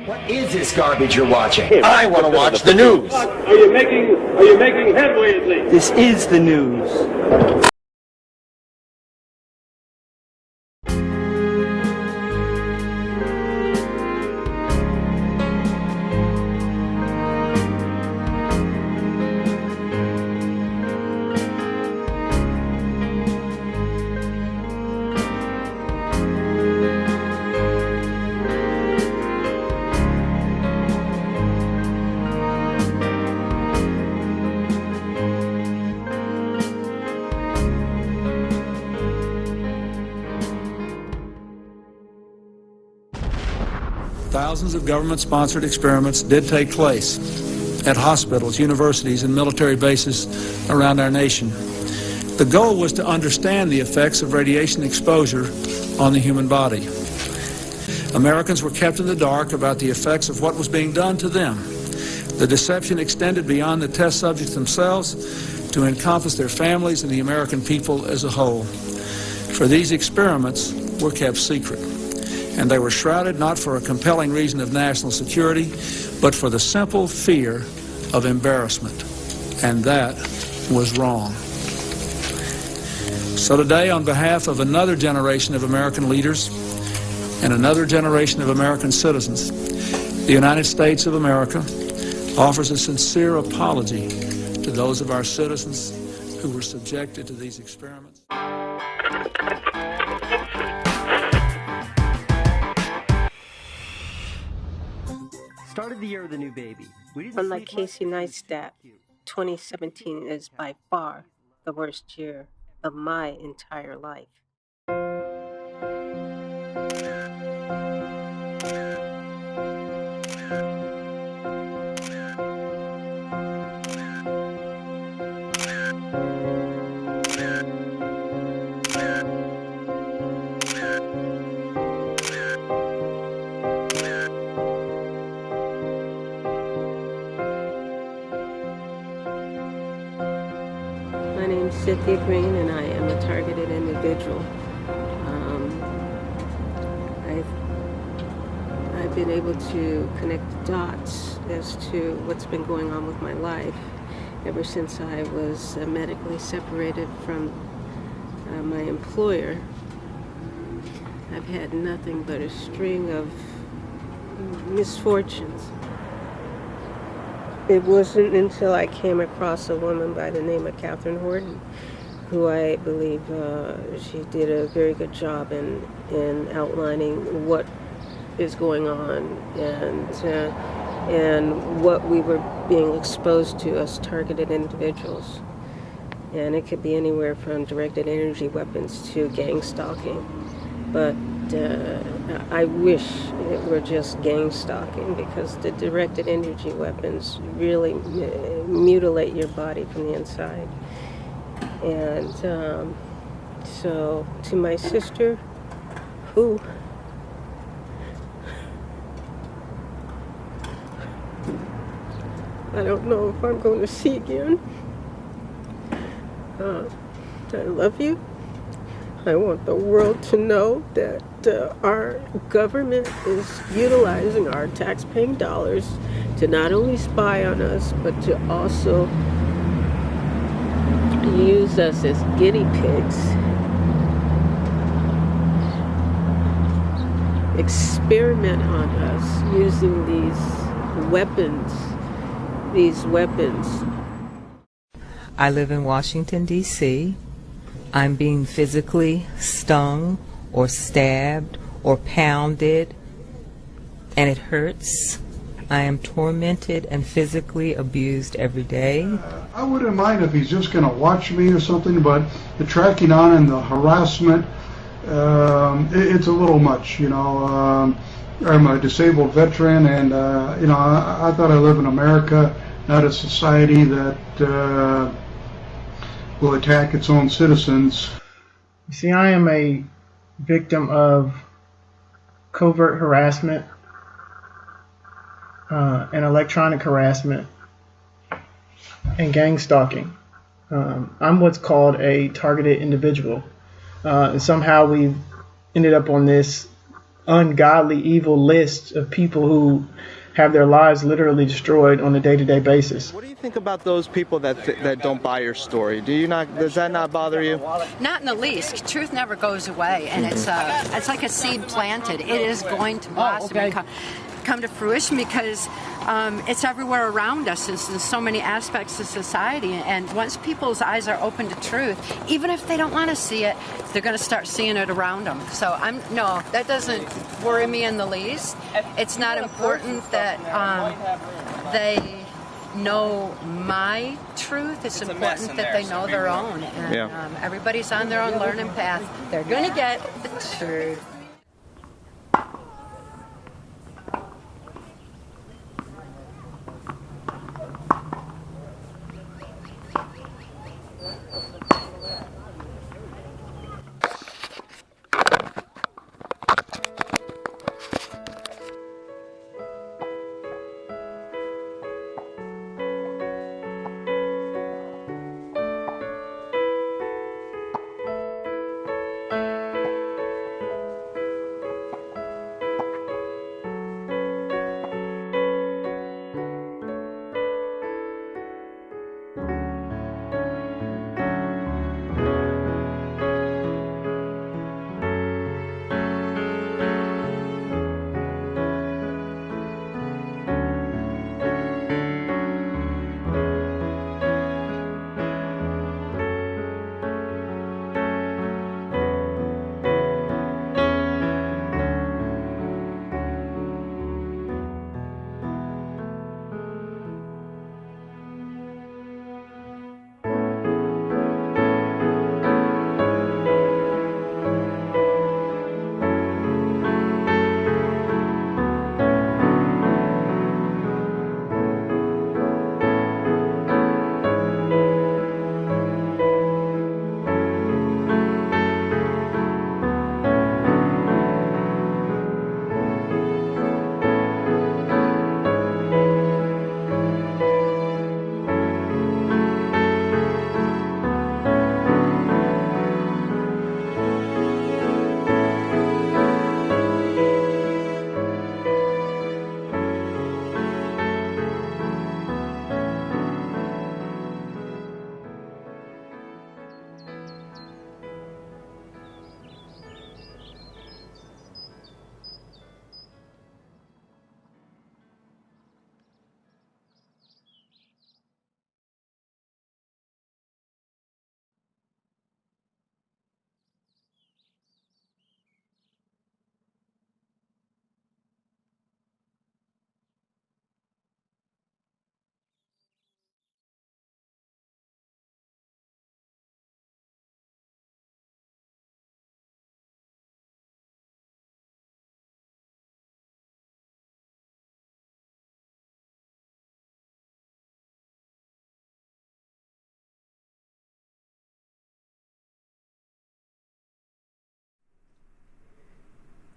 What is this garbage you're watching? I want to watch the news. Are you making headway at least? This is the news. Thousands of government-sponsored experiments did take place at hospitals, universities, and military bases around our nation. The goal was to understand the effects of radiation exposure on the human body. Americans were kept in the dark about the effects of what was being done to them. The deception extended beyond the test subjects themselves to encompass their families and the American people as a whole. For these experiments were kept secret, and they were shrouded not for a compelling reason of national security, but for the simple fear of embarrassment. And that was wrong. So today, on behalf of another generation of American leaders and another generation of American citizens, the United States of America offers a sincere apology to those of our citizens who were subjected to these experiments. Started the year with a new baby. Unlike Casey Neistat, 2017 is by far the worst year of my entire life. My name is Cynthia Green, and I am a targeted individual. I've been able to connect the dots as to what's been going on with my life ever since I was medically separated from my employer. I've had nothing but a string of misfortunes. It wasn't until I came across a woman by the name of Catherine Horton, who I believe she did a very good job in outlining what is going on and what we were being exposed to as targeted individuals. And it could be anywhere from directed energy weapons to gang stalking. But I wish it were just gang stalking, because the directed energy weapons really mutilate your body from the inside. And so to my sister, who I don't know if I'm going to see again, I love you. I want the world to know that our government is utilizing our tax-paying dollars to not only spy on us, but to also use us as guinea pigs, experiment on us using these weapons. I live in Washington, D.C. I'm being physically stung or stabbed or pounded, and it hurts. I am tormented and physically abused every day. I wouldn't mind if he's just going to watch me or something, but the tracking on and the harassment, it's a little much, you know. I'm a disabled veteran, and, you know, I thought I live in America, not a society that will attack its own citizens. You see, I am a victim of covert harassment and electronic harassment and gang stalking. I'm what's called a targeted individual. And somehow we've ended up on this ungodly, evil list of people who have their lives literally destroyed on a day-to-day basis. What do you think about those people that don't buy your story? Does that not bother you? Not in the least. Truth never goes away, and it's like a seed planted. It is going to blossom and come to fruition because it's everywhere around us. It's in so many aspects of society, and once people's eyes are open to truth, even if they don't want to see it, they're going to start seeing it around them. So no, that doesn't worry me in the least. It's not important that they know my truth. It's important that they know their own, and everybody's on their own learning path. They're going to get the truth.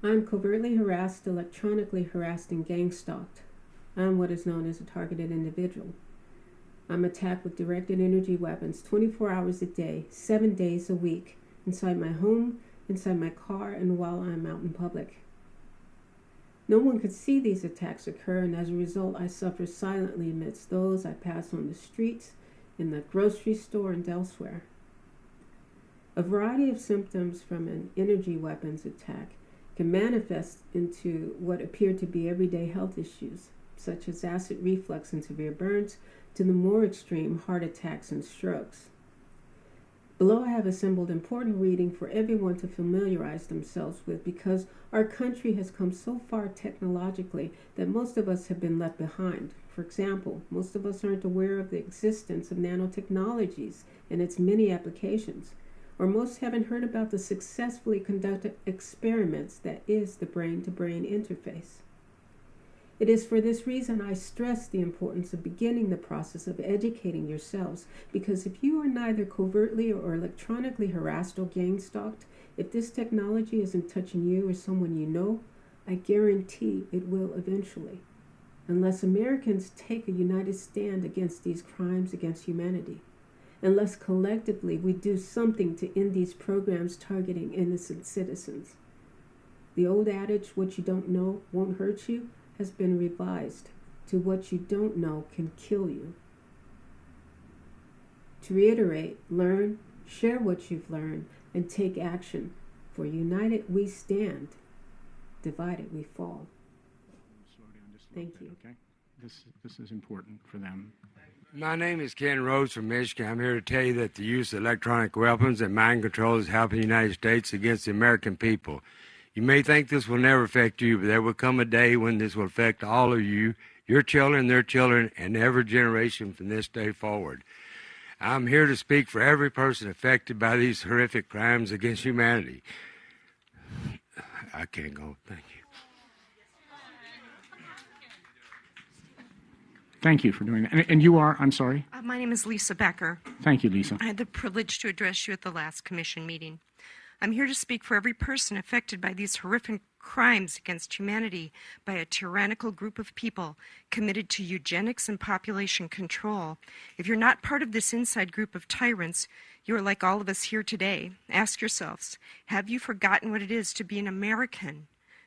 I'm covertly harassed, electronically harassed, and gang stalked. I'm what is known as a targeted individual. I'm attacked with directed energy weapons 24 hours a day, 7 days a week, inside my home, inside my car, and while I'm out in public. No one could see these attacks occur, and as a result, I suffer silently amidst those I pass on the streets, in the grocery store, and elsewhere. A variety of symptoms from an energy weapons attack can manifest into what appear to be everyday health issues, such as acid reflux and severe burns, to the more extreme heart attacks and strokes. Below I have assembled important reading for everyone to familiarize themselves with, because our country has come so far technologically that most of us have been left behind. For example, most of us aren't aware of the existence of nanotechnologies and its many applications, or most haven't heard about the successfully conducted experiments that is the brain-to-brain interface. It is for this reason I stress the importance of beginning the process of educating yourselves, because if you are neither covertly or electronically harassed or gang stalked, if this technology isn't touching you or someone you know, I guarantee it will eventually, unless Americans take a united stand against these crimes against humanity. Unless collectively we do something to end these programs targeting innocent citizens. The old adage, what you don't know won't hurt you, has been revised to what you don't know can kill you. To reiterate, learn, share what you've learned, and take action. For united we stand, divided we fall. Slow down just a Thank little you. bit, okay? This is important for them. My name is Ken Rhodes from Michigan. I'm here to tell you that the use of electronic weapons and mind control is helping the United States against the American people. You may think this will never affect you, but there will come a day when this will affect all of you, your children, their children, and every generation from this day forward. I'm here to speak for every person affected by these horrific crimes against humanity. I can't go. Thank you. Thank you for doing that. And you are, I'm sorry? My name is Lisa Becker. Thank you, Lisa. I had the privilege to address you at the last commission meeting. I'm here to speak for every person affected by these horrific crimes against humanity by a tyrannical group of people committed to eugenics and population control. If you're not part of this inside group of tyrants, you are like all of us here today. Ask yourselves, have you forgotten what it is to be an American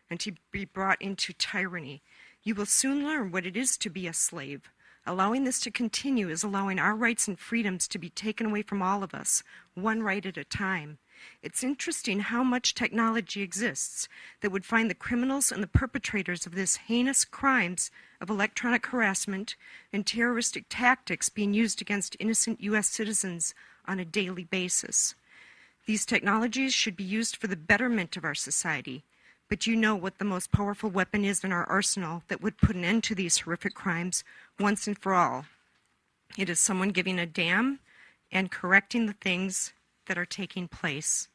and to be brought into tyranny? You will soon learn what it is to be a slave. Allowing this to continue is allowing our rights and freedoms to be taken away from all of us, one right at a time. It's interesting how much technology exists that would find the criminals and the perpetrators of this heinous crimes of electronic harassment and terroristic tactics being used against innocent U.S. citizens on a daily basis. These technologies should be used for the betterment of our society, but you know what the most powerful weapon is in our arsenal that would put an end to these horrific crimes once and for all. It is someone giving a damn and correcting the things that are taking place.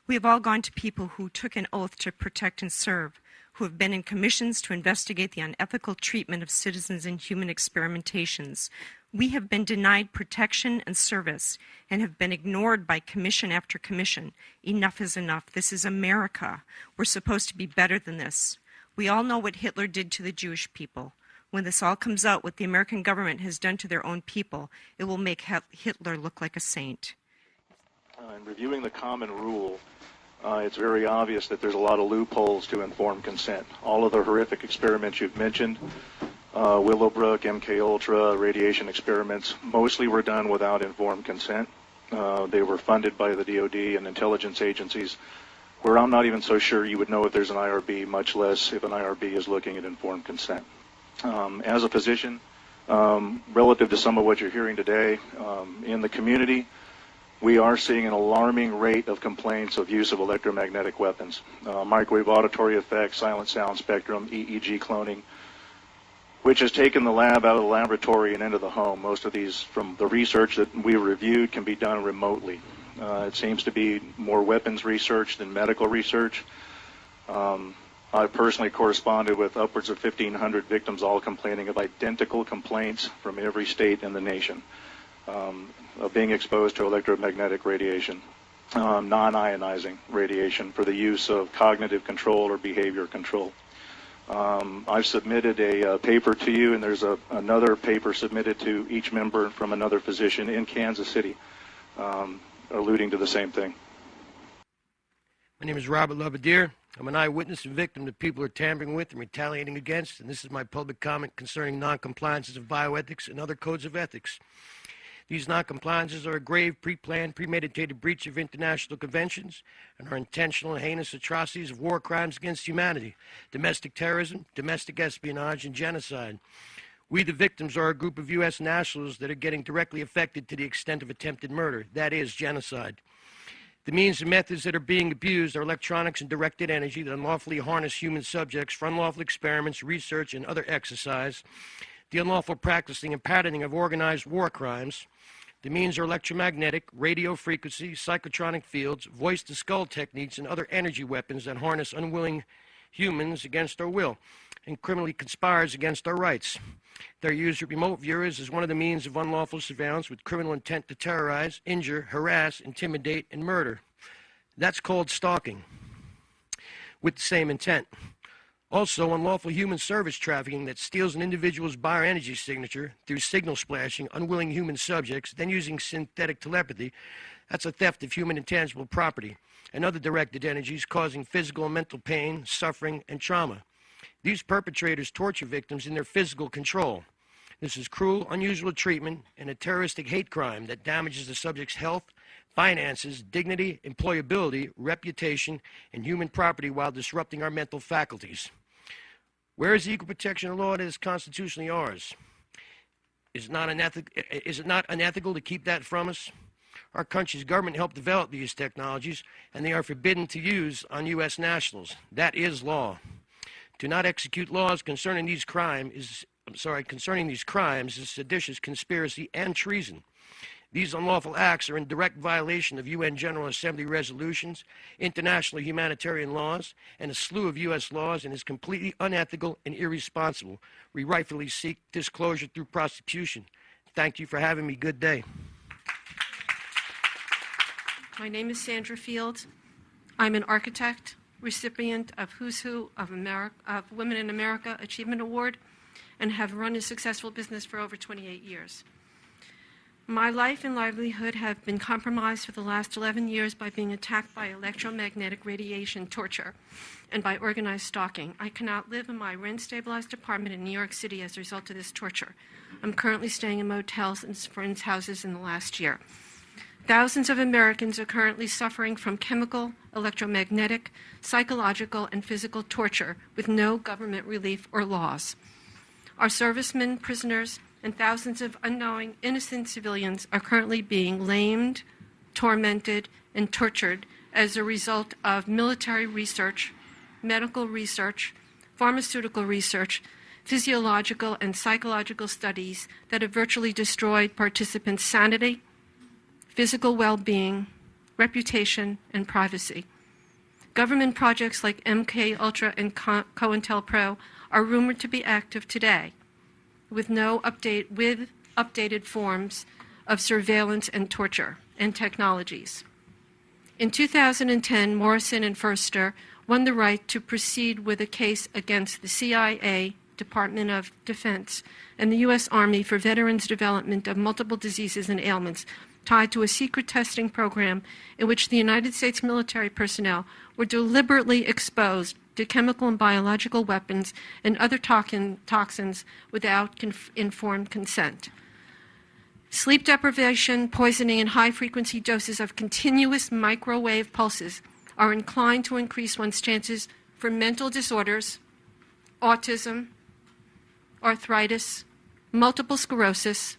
We have all gone to people who took an oath to protect and serve, who have been in commissions to investigate the unethical treatment of citizens in human experimentations. We have been denied protection and service and have been ignored by commission after commission. Enough is enough. This is America. We're supposed to be better than this. We all know what Hitler did to the Jewish people. When this all comes out, what the American government has done to their own people, it will make Hitler look like a saint. In reviewing the common rule, it's very obvious that there's a lot of loopholes to informed consent. All of the horrific experiments you've mentioned, Willowbrook, MK Ultra, radiation experiments, mostly were done without informed consent. They were funded by the DoD and intelligence agencies, where I'm not even so sure you would know if there's an IRB, much less if an IRB is looking at informed consent. As a physician, relative to some of what you're hearing today, in the community, we are seeing an alarming rate of complaints of use of electromagnetic weapons, microwave auditory effects, silent sound spectrum, EEG cloning, which has taken the lab out of the laboratory and into the home. Most of these, from the research that we reviewed, can be done remotely. It seems to be more weapons research than medical research. I personally corresponded with upwards of 1,500 victims, all complaining of identical complaints from every state in the nation. Of being exposed to electromagnetic radiation, non-ionizing radiation for the use of cognitive control or behavior control. I've submitted a paper to you, and there's another paper submitted to each member from another physician in Kansas City, alluding to the same thing. My name is Robert Lovedier. I'm an eyewitness and victim that people are tampering with and retaliating against, and this is my public comment concerning non-compliances of bioethics and other codes of ethics. These non-compliances are a grave, pre-planned, premeditated breach of international conventions and are intentional and heinous atrocities of war crimes against humanity, domestic terrorism, domestic espionage, and genocide. We, the victims, are a group of U.S. nationals that are getting directly affected to the extent of attempted murder. That is genocide. The means and methods that are being abused are electronics and directed energy that unlawfully harness human subjects for unlawful experiments, research, and other exercise, the unlawful practicing and patterning of organized war crimes. The means are electromagnetic, radio frequency, psychotronic fields, voice-to-skull techniques, and other energy weapons that harness unwilling humans against our will and criminally conspires against our rights. They're used with remote viewers as one of the means of unlawful surveillance with criminal intent to terrorize, injure, harass, intimidate, and murder. That's called stalking, with the same intent. Also, unlawful human service trafficking that steals an individual's bioenergy signature through signal splashing unwilling human subjects, then using synthetic telepathy That's a theft of human intangible property and other directed energies causing physical and mental pain, suffering, and trauma. These perpetrators torture victims in their physical control. This is cruel, unusual treatment and a terroristic hate crime that damages the subject's health, finances, dignity, employability, reputation, and human property while disrupting our mental faculties. Where is the equal protection law that is constitutionally ours? Is it not unethical to keep that from us? Our country's government helped develop these technologies, and they are forbidden to use on U.S. nationals. That is law. To not execute laws concerning these crimes is seditious conspiracy and treason. These unlawful acts are in direct violation of UN General Assembly resolutions, international humanitarian laws, and a slew of U.S. laws, and is completely unethical and irresponsible. We rightfully seek disclosure through prosecution. Thank you for having me. Good day. My name is Sandra Fields. I'm an architect, recipient of Who's Who of Women in America Achievement Award, and have run a successful business for over 28 years. My life and livelihood have been compromised for the last 11 years by being attacked by electromagnetic radiation torture and by organized stalking. I cannot live in my rent-stabilized apartment in New York City as a result of this torture. I'm currently staying in motels and friends' houses in the last year. Thousands of Americans are currently suffering from chemical, electromagnetic, psychological, and physical torture with no government relief or laws. Our servicemen, prisoners, and thousands of unknowing, innocent civilians are currently being lamed, tormented, and tortured as a result of military research, medical research, pharmaceutical research, physiological and psychological studies that have virtually destroyed participants' sanity, physical well-being, reputation, and privacy. Government projects like MK Ultra and COINTELPRO are rumored to be active today, with updated forms of surveillance and torture and technologies. In 2010, Morrison and Furster won the right to proceed with a case against the CIA, Department of Defense, and the U.S. Army for veterans' development of multiple diseases and ailments tied to a secret testing program in which the United States military personnel were deliberately exposed to chemical and biological weapons and other toxins without informed consent. Sleep deprivation, poisoning, and high-frequency doses of continuous microwave pulses are inclined to increase one's chances for mental disorders, autism, arthritis, multiple sclerosis,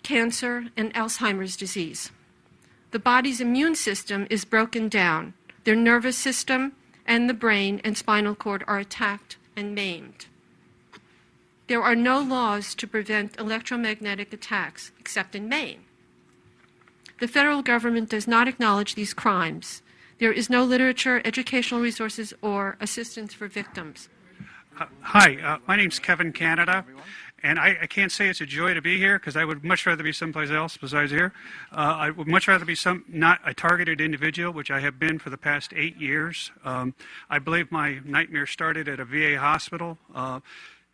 cancer, and Alzheimer's disease. The body's immune system is broken down. Their nervous system and the brain and spinal cord are attacked and maimed. There are no laws to prevent electromagnetic attacks, except in Maine. The federal government does not acknowledge these crimes. There is no literature, educational resources, or assistance for victims. Hi, my name's Kevin Canada, and I can't say it's a joy to be here because I would much rather be someplace else besides here. I would much rather be not a targeted individual, which I have been for the past 8 years. I believe my nightmare started at a VA hospital.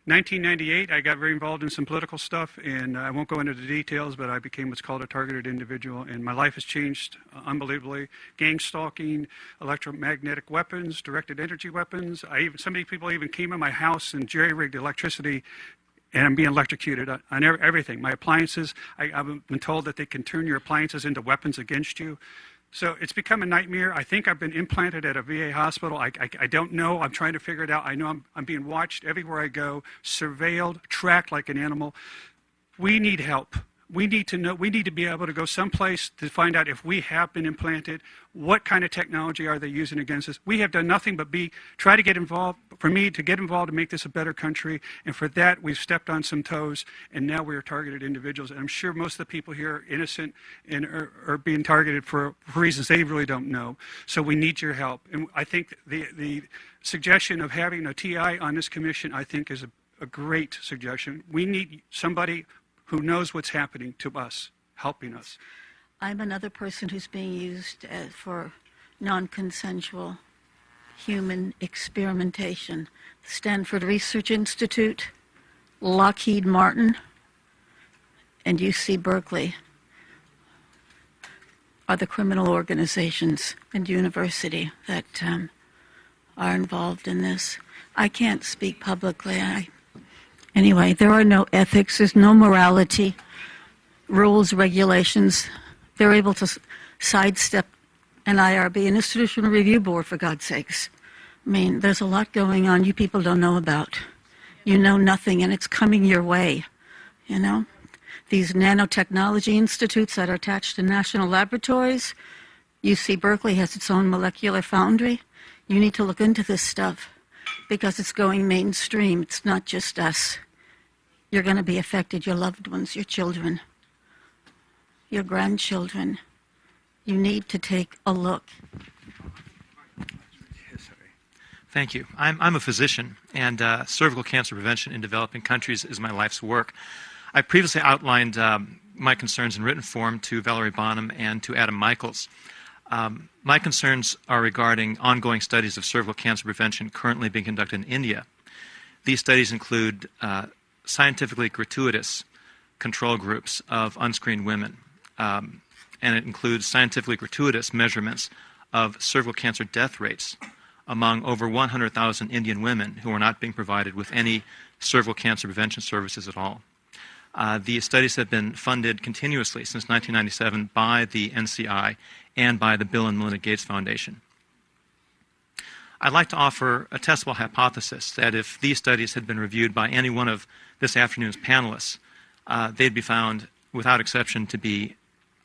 1998, I got very involved in some political stuff, and I won't go into the details, but I became what's called a targeted individual, and my life has changed unbelievably. Gang stalking, electromagnetic weapons, directed energy weapons. Some people even came in my house and jerry-rigged electricity, and I'm being electrocuted on everything. My appliances, I've been told that they can turn your appliances into weapons against you. So it's become a nightmare. I think I've been implanted at a VA hospital. I don't know. I'm trying to figure it out. I know I'm being watched everywhere I go, surveilled, tracked like an animal. We need help. We need to know. We need to be able to go someplace to find out if we have been implanted. What kind of technology are they using against us? We have done nothing but try to get involved. For me to get involved to make this a better country, and for that we've stepped on some toes, and now we are targeted individuals. And I'm sure most of the people here are innocent and are being targeted for reasons they really don't know. So we need your help. And I think the suggestion of having a TI on this commission, I think, is a great suggestion. We need somebody who knows what's happening to us, helping us. I'm another person who's being used for non-consensual human experimentation. The Stanford Research Institute, Lockheed Martin, and UC Berkeley. are the criminal organizations and university that are involved in this. I can't speak publicly. Anyway, there are no ethics, there's no morality, rules, regulations. They're able to sidestep an IRB, an institutional review board, for God's sakes. I mean, there's a lot going on you people don't know about. You know nothing, and it's coming your way, you know? These nanotechnology institutes that are attached to national laboratories. UC Berkeley has its own molecular foundry. You need to look into this stuff because it's going mainstream. It's not just us. You're going to be affected, your loved ones, your children, your grandchildren. You need to take a look. Thank you. I'm a physician, and cervical cancer prevention in developing countries is my life's work. I previously outlined my concerns in written form to Valerie Bonham and to Adam Michaels. My concerns are regarding ongoing studies of cervical cancer prevention currently being conducted in India. These studies include scientifically gratuitous control groups of unscreened women, and it includes scientifically gratuitous measurements of cervical cancer death rates among over 100,000 Indian women who are not being provided with any cervical cancer prevention services at all. The studies have been funded continuously since 1997 by the NCI and by the Bill and Melinda Gates Foundation. I'd like to offer a testable hypothesis that if these studies had been reviewed by any one of this afternoon's panelists, they'd be found, without exception, to be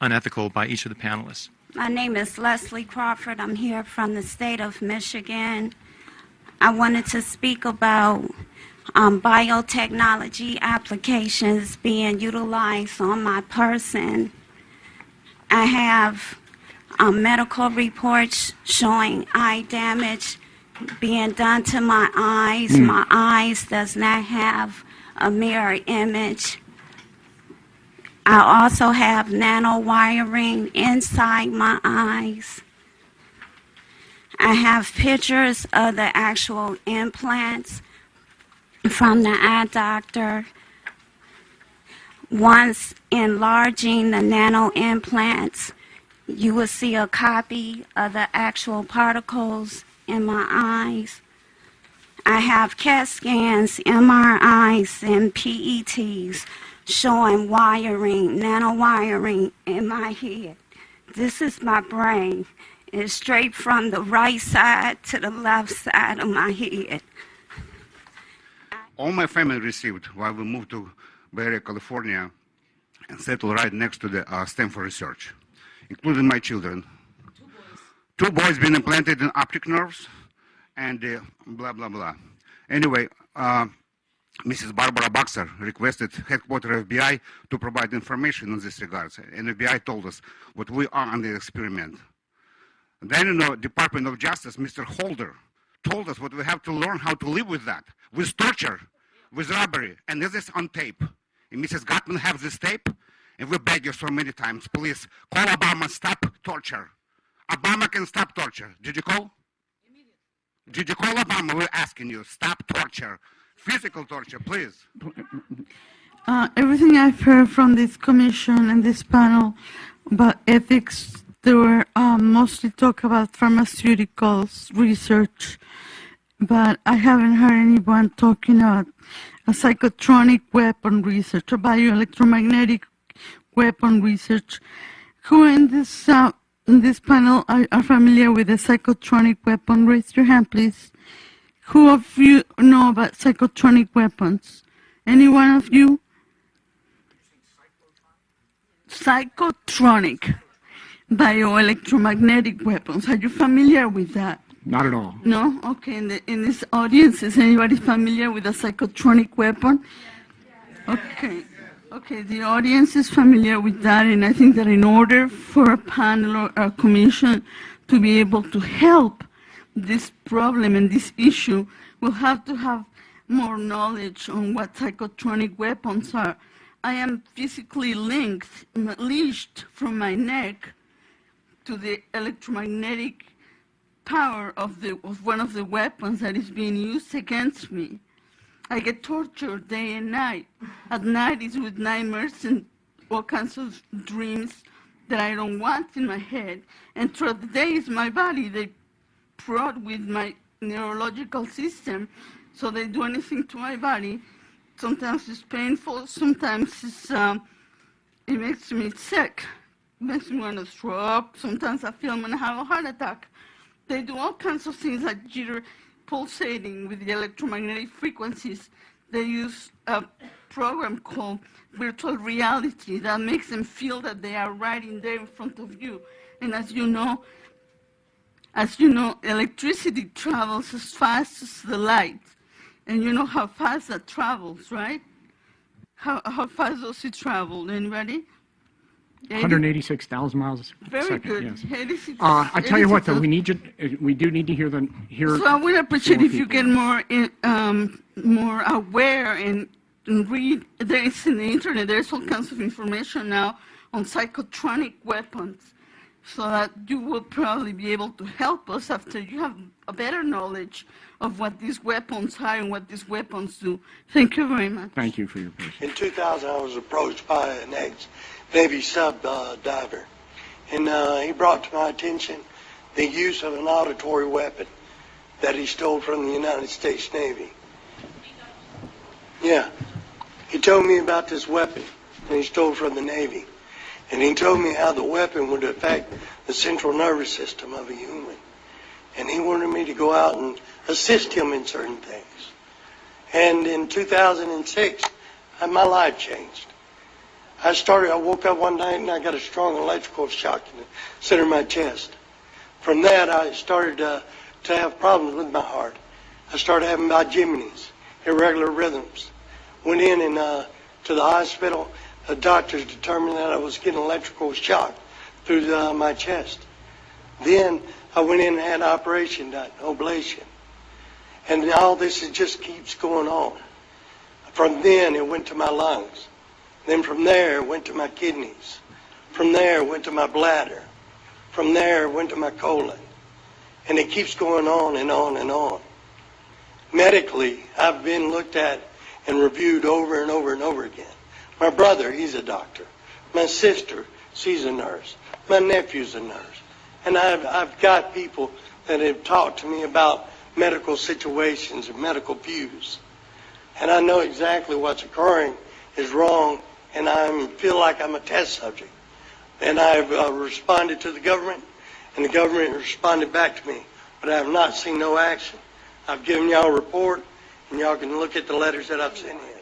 unethical by each of the panelists. My name is Leslie Crawford. I'm here from the state of Michigan. I wanted to speak about biotechnology applications being utilized on my person. I have medical reports showing eye damage being done to my eyes. My eyes does not have a mirror image. I also have nanowiring inside my eyes. I have pictures of the actual implants from the eye doctor. Once enlarging the nano implants, you will see a copy of the actual particles in my eyes. I have CAT scans, MRIs, and PETs showing wiring, nanowiring in my head. This is my brain. It's straight from the right side to the left side of my head. All my family received while we moved to Bay Area, California, and settled right next to the Stanford Research, including my children. Two boys been implanted in optic nerves, and blah, blah, blah. Anyway, Mrs. Barbara Boxer requested headquarters of FBI to provide information in this regard, and FBI told us what we are on the experiment. Then, you know, Department of Justice, Mr. Holder, told us what we have to learn how to live with that, with torture, with robbery, and this is on tape. And Mrs. Gottman has this tape, and we beg you so many times, please call Obama, stop torture. Obama can stop torture. Did you call? Did you call Obama? We're asking you, stop torture. Physical torture, please. Everything I've heard from this commission and this panel about ethics, they were mostly talk about pharmaceuticals research, but I haven't heard anyone talking about a psychotronic weapon research, a bioelectromagnetic weapon research. Who in this panel are familiar with a psychotronic weapon? Raise your hand, please. Who of you know about psychotronic weapons? Any one of you? Psychotronic bioelectromagnetic weapons. Are you familiar with that? Not at all. No? Okay. In this audience, is anybody familiar with a psychotronic weapon? Okay. Okay, the audience is familiar with that, and I think that in order for a panel or a commission to be able to help this problem and this issue, we'll have to have more knowledge on what psychotronic weapons are. I am physically leashed from my neck to the electromagnetic power of one of the weapons that is being used against me. I get tortured day and night. At night is with nightmares and all kinds of dreams that I don't want in my head. And throughout the days, my body, they prod with my neurological system, so they do anything to my body. Sometimes it's painful, sometimes it makes me sick. It makes me want to throw up. Sometimes I feel I'm going to have a heart attack. They do all kinds of things like jitter pulsating with the electromagnetic frequencies. They use a program called virtual reality that makes them feel that they are right in there in front of you. And as you know, electricity travels as fast as the light. And you know how fast that travels, right? How fast does it travel? Anybody? 186,000 miles a Very second. good. Yes. 86, I tell you what, though, 86. we do need to hear So I would appreciate if you more get more aware and read. There is in the internet. There's all kinds of information now on psychotronic weapons, so that you will probably be able to help us after you have a better knowledge of what these weapons are and what these weapons do. Thank you very much. Thank you for your patience. In 2000, I was approached by an ex-Navy sub-diver, and he brought to my attention the use of an auditory weapon that he stole from the United States Navy. Yeah, he told me about this weapon that he stole from the Navy, and he told me how the weapon would affect the central nervous system of a human, and he wanted me to go out and assist him in certain things. And in 2006, my life changed. I woke up one night and I got a strong electrical shock in the center of my chest. From that, I started to have problems with my heart. I started having Jiminies, irregular rhythms. Went in and to the hospital. The doctors determined that I was getting electrical shock through my chest. Then I went in and had an operation done, ablation. And all this just keeps going on. From then, it went to my lungs. Then from there, it went to my kidneys. From there, it went to my bladder. From there, it went to my colon. And it keeps going on and on and on. Medically, I've been looked at and reviewed over and over and over again. My brother, he's a doctor. My sister, she's a nurse. My nephew's a nurse. And I've got people that have talked to me about medical situations and medical views. And I know exactly what's occurring is wrong, and I feel like I'm a test subject. And I've responded to the government, and the government responded back to me. But I have not seen no action. I've given y'all a report, and y'all can look at the letters that I've sent in.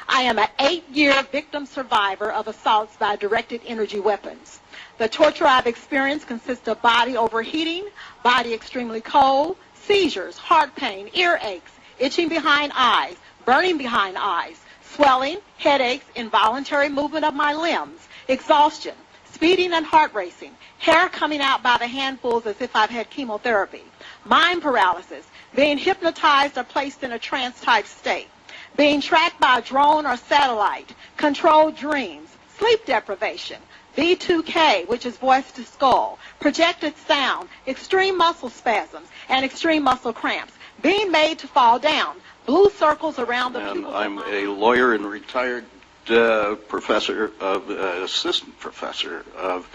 I am an 8-year victim survivor of assaults by directed energy weapons. The torture I've experienced consists of body overheating, body extremely cold, seizures, heart pain, earaches, itching behind eyes, burning behind eyes, swelling, headaches, involuntary movement of my limbs, exhaustion, speeding and heart racing, hair coming out by the handfuls as if I've had chemotherapy, mind paralysis, being hypnotized or placed in a trance-type state, being tracked by a drone or satellite, controlled dreams, sleep deprivation, V2k, which is voice to skull, projected sound, extreme muscle spasms, and extreme muscle cramps, being made to fall down, blue circles around the pupils. I'm a lawyer and retired assistant professor of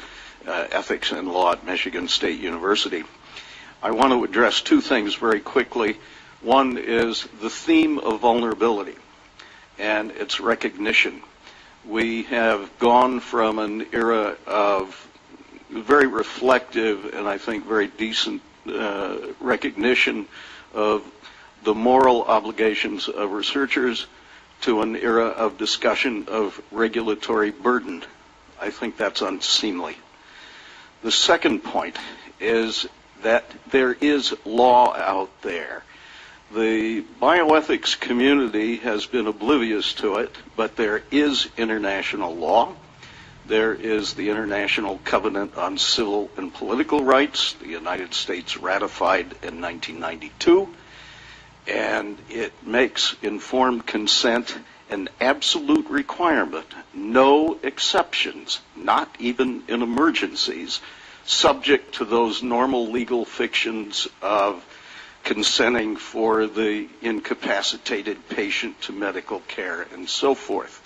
ethics and law at Michigan State University. I want to address two things very quickly. One is the theme of vulnerability and its recognition. We have gone from an era of very reflective and I think very decent recognition of the moral obligations of researchers to an era of discussion of regulatory burden. I think that's unseemly. The second point is that there is law out there. The bioethics community has been oblivious to it, but there is international law. There is the International Covenant on Civil and Political Rights, the United States ratified in 1992, and it makes informed consent an absolute requirement, no exceptions, not even in emergencies, subject to those normal legal fictions of consenting for the incapacitated patient to medical care and so forth.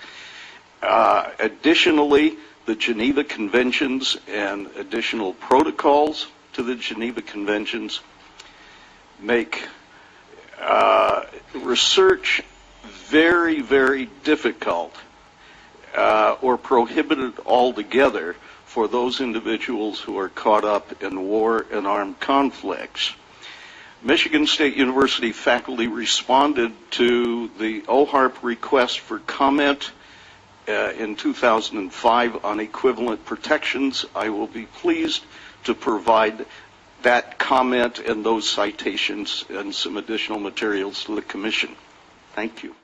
Additionally, the Geneva Conventions and additional protocols to the Geneva Conventions, make research very, very difficult or prohibited altogether for those individuals who are caught up in war and armed conflicts. Michigan State University faculty responded to the OHARP request for comment in 2005 on equivalent protections. I will be pleased to provide that comment and those citations and some additional materials to the Commission. Thank you.